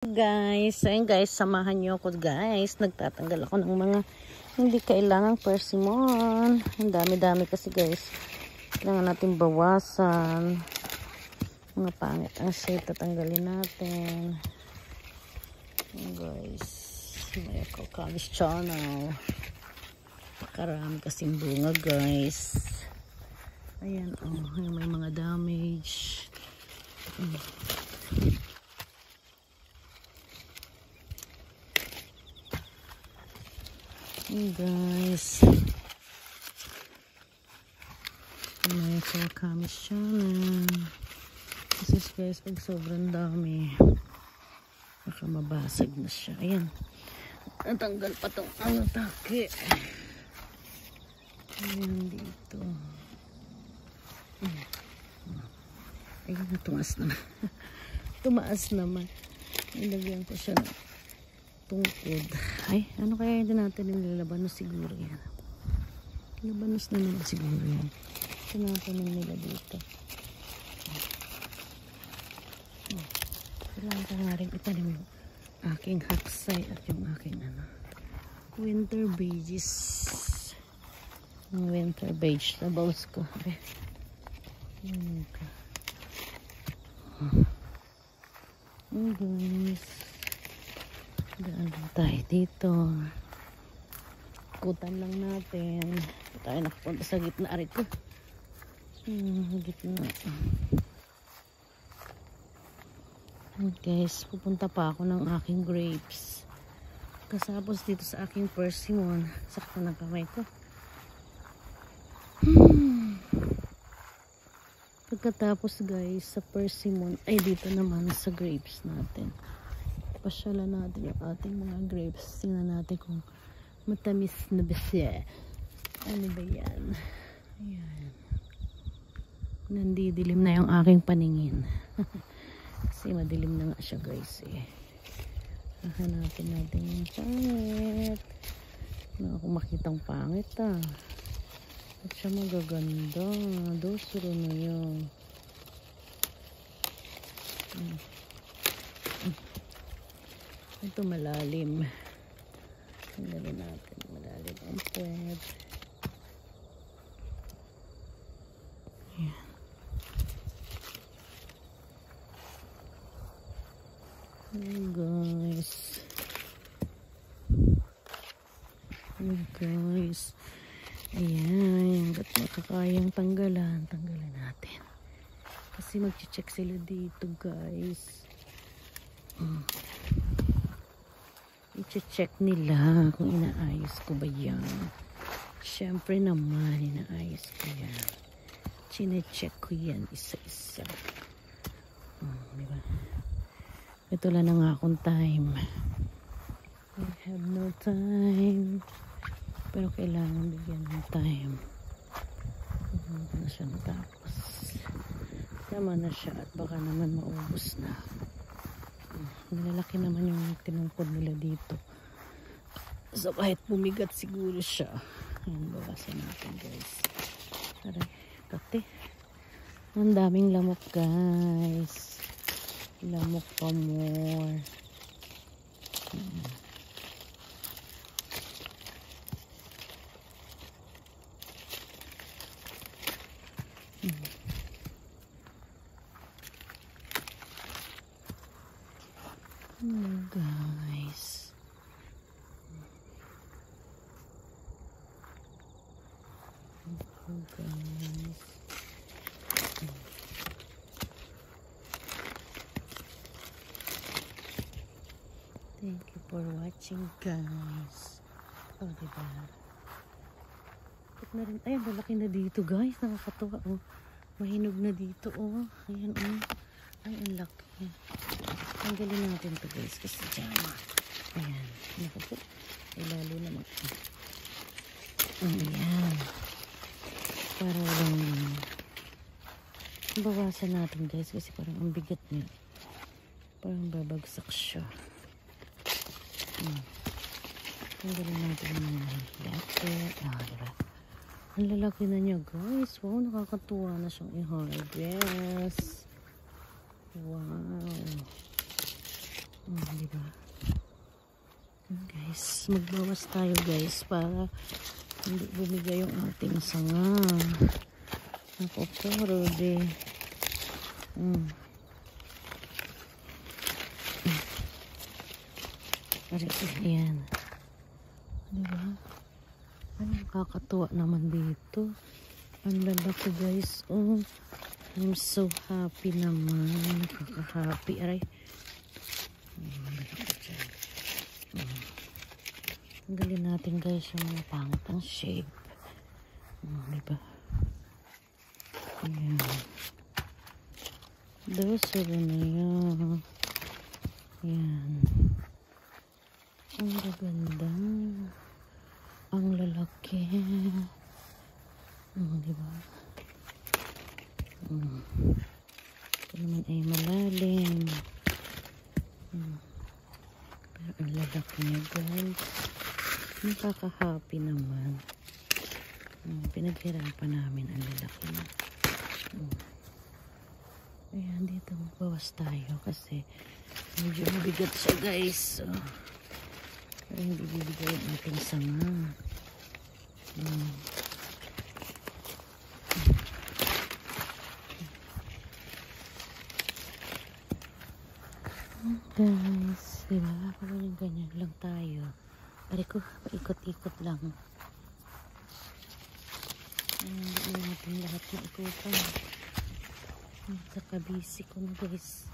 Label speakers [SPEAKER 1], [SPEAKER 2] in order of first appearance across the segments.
[SPEAKER 1] Guys, ayun guys, samahan niyo ako guys. Nagtatanggal ako ng mga hindi kailangang persimmon. Ang dami-dami kasi guys. Kailangan natin bawasan. Mga pangit ang shape, tatanggalin natin. Ayun guys, may ako Kamis channel. Karami kasing bunga guys. Ayan oh, may mga damage. Hey guys, may Kamis channel. This is guys, pag sobrang dami baka mabasag na siya. Ayan, natanggal pa tong ano take. Ayan dito. Ayan, tumaas naman. Tumaas naman. Ilagyan ko siya ng tungkod. Ay, ano kaya hindi natin nilalabanos siguro yan. Labanos na nila siguro yan. Tinatanong nila dito. Kailangan ka nga rin itanim yung aking haksay at yung aking ano, winter veggies. Yung winter vegetables ko. Ay, yun ka. Guys, daan lang tayo dito. Kutan lang natin. Tayo nakapunta sa gitna. Aray ko. Gitna. Guys, pupunta pa ako ng aking grapes. Kasapos dito sa aking persimmon. Sakto ng kamay ko. Pagkatapos guys, sa persimmon, ay dito naman sa grapes natin. Pasyalan natin yung ating mga grapes. Tingnan natin kung matamis na ba siya. Ano ba yan? Ayan. Nandidilim na yung aking paningin. Kasi madilim na nga siya guys eh. Hahanapin natin yung pangit. Wala akong makitang pangit ah. At siya magaganda. Dosuro na yun. Ito malalim. Tanggalin natin. Malalim ang puwet. Ayan. Ayan guys. Ayan guys. Ayan. Hanggat makakayang tanggalan. Tanggalan natin. Kasi mag-check sila dito guys. I-check nila kung inaayos ko ba yan. Siyempre naman, inaayos ko yan. Chine-check ko yan isa-isa. Diba? Ito lang ang akong time. I have no time. Pero kailangan bigyan ng time. Hindi na siya natapos. Tama na siya at baka naman maubos na. Malalaki naman yung tinungkod nila dito. So kahit bumigat siguro siya. Ayan, bawasan natin guys. Aray, kate. Ang daming lamok guys. Lamok pa more. Guys, thank you for watching guys. Oh diba, na rin. Ayan, malaki na dito guys, nakakatuwa oh. Mahinog na dito oh. Ayan oh. Ay, ang laki. Tanggalin natin to guys kasi dyan. Ayan. Naku po. Ay, lalo naman. Ayan. Para lang bawasan natin guys kasi parang ang bigat niya. Parang babagsak siya. Tanggalin natin yung lapit. Diba? Ang lalaki na niya guys. Wow, nakakatuwa na siyang i-harvest. Wow. Diba? Guys, magbawas tayo guys para hindi bumigay yung ating sanga. Ako po, Rudy. Ayan. Diba? Ay, nakakatuwa naman dito. Ang lalaki guys. Oh, I'm so happy naman. Nakaka-happy. Aray. Tanggalin natin guys yung mga pangit ang shape. Diba? Ayan. Doso na yan. Ayan. Ang gaganda. Ang lalaki. Diba? Ito naman ay malalim. Pero ang lalaki niya guys. Nakaka-happy naman. Pinaghirapan namin ang lalaki niya. Ayan, dito magbawas tayo kasi medyo mabigat siya guys. So, pero hindi bibigay ang ating sanga. Guys, diba? Parang ganyan lang tayo. Pari ko, paikot-ikot lang. Hindi natin lahat na ikutan. Nakabisi ko na guys.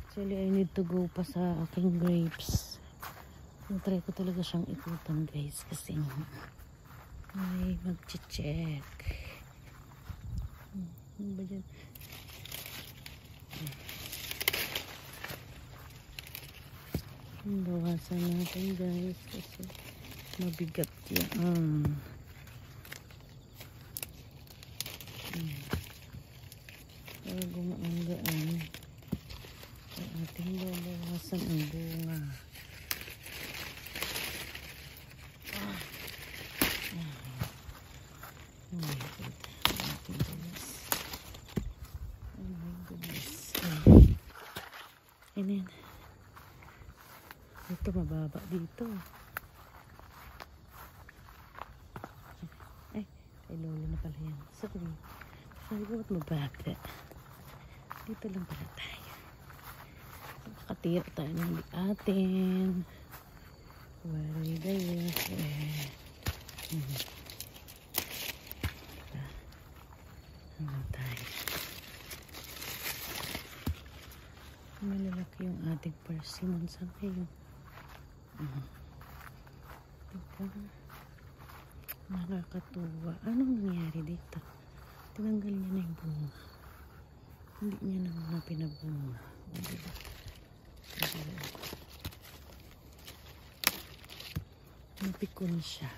[SPEAKER 1] Actually, I need to go pa sa aking grapes. Try ko talaga siyang ikutan guys kasi may mag-check. Ano ba dyan? Bawasan natin guys kasi mabigat yan. Para gumaan-gaan sa ating bawasan ang bunga. Ayan. Ito mababa dito. Ay lolo na pala yan. Sabi ko ba't mababa? Dito lang pala tayo. Nakatira tayo ng atin. Wari dayo. Ano tayo? Malalaki yung ating persimmon sa ngayon. Diba? Nakakatuwa. Anong nangyari dito? Tinanggal niya na yung bunga. Hindi niya naman na pinabunga. Diba? Napikon siya.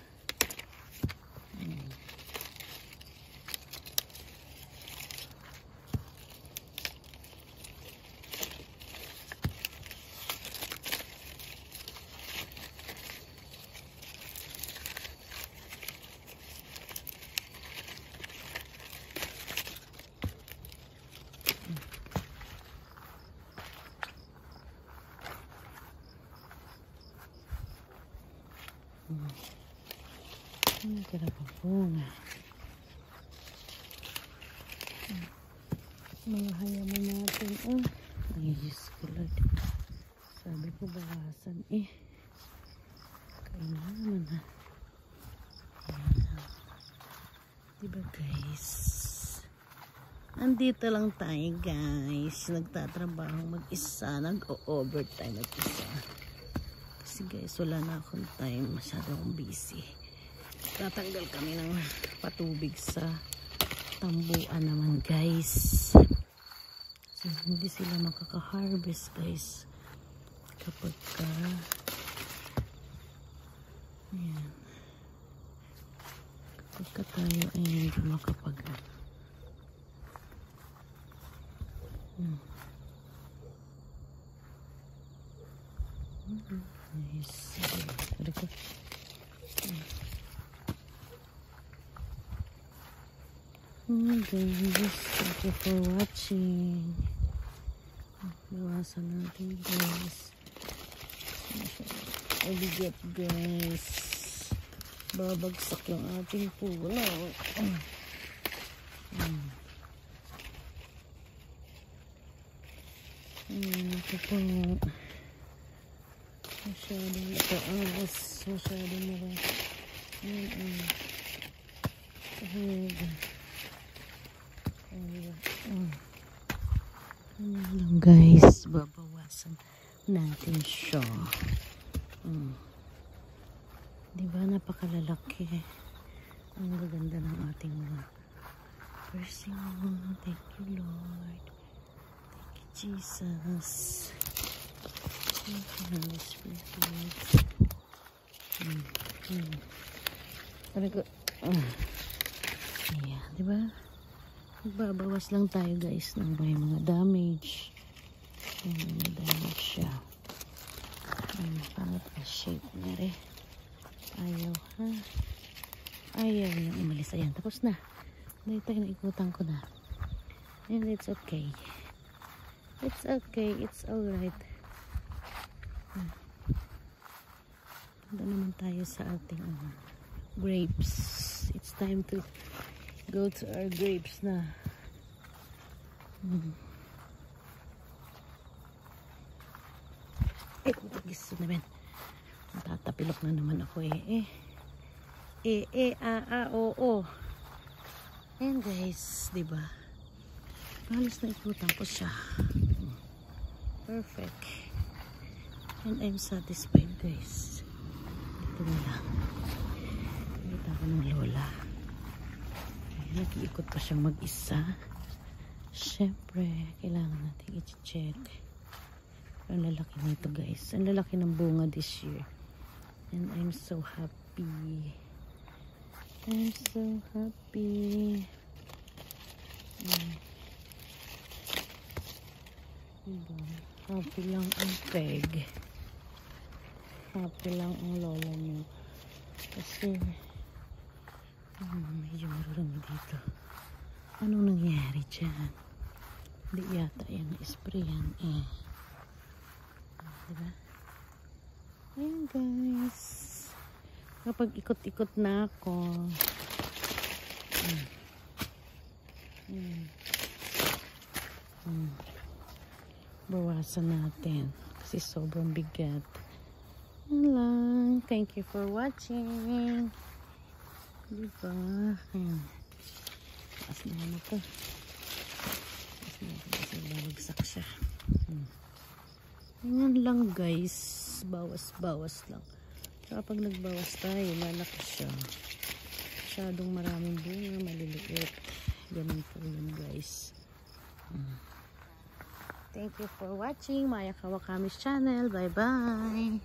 [SPEAKER 1] Ano kaya pa bunga? Mga hayaman natin. Ay, Diyos ko Lord. Sabi ko bawasan kailangan na. Diba guys? Andito lang tayo guys. Nagtatrabaho mag-isa. Nag-overtime mag-isa. Kasi guys, wala na akong time. Masyado akong busy. Tatanggal kami ng patubig sa tambuan naman guys. So, hindi sila makaka-harvest guys. Kapag ayan. Kapag tayo ay hindi makapag nice. Guys, thank you for watching. Bawasan natin guys. Mabigat guys. Babagsak yung ating puno. Ito po. Masyadong mataas. Masyadong marami. Ano lang guys. Babawasan natin siya. Diba napakalalaki. Ang gaganda ng ating mga persimmon. Thank you Lord. Thank you Jesus. Thank you Holy Spirit. Sabi ko, yeah, diba? Babawas lang tayo guys ng may mga damage. May mga damage siya. Pangit na shape na rin. Ayaw ha. Ayaw niyang umalis. Ayan, tapos na. Dito naikutan ko na. And it's okay. It's okay. It's alright. Punta naman tayo sa ating grapes. It's time to go to our grapes na. Gusto naman. Tatapilok na naman ako oo. Ayan guys, diba? Halos na ikutan ko siya. Perfect. And I'm satisfied guys. Ito na lang. Nakita ko ng lola. Nag-iikot pa siyang mag-isa. Siyempre, kailangan natin i-check. Ang lalaki nito guys. Ang lalaki ng bunga this year. And I'm so happy. I'm so happy. Happy lang ang peg. Happy lang ang lola niyo. Kasi medyo marami dito. Anong nangyari dyan? Hindi yata yan na-sprayan diba? Ayan guys. Kapag ikot-ikot na ako. Bawasan natin. Kasi sobrang bigat. Yan lang. Thank you for watching. Diba? Taas na ano to. Taas na ito kasi babagsak siya. Yan lang guys. Bawas-bawas lang. Saka pag nagbawas tayo, lalaki siya. Masyadong maraming bunga, maliliit. Ganun po yun guys. Thank you for watching Maya Kawakamis channel. Bye bye.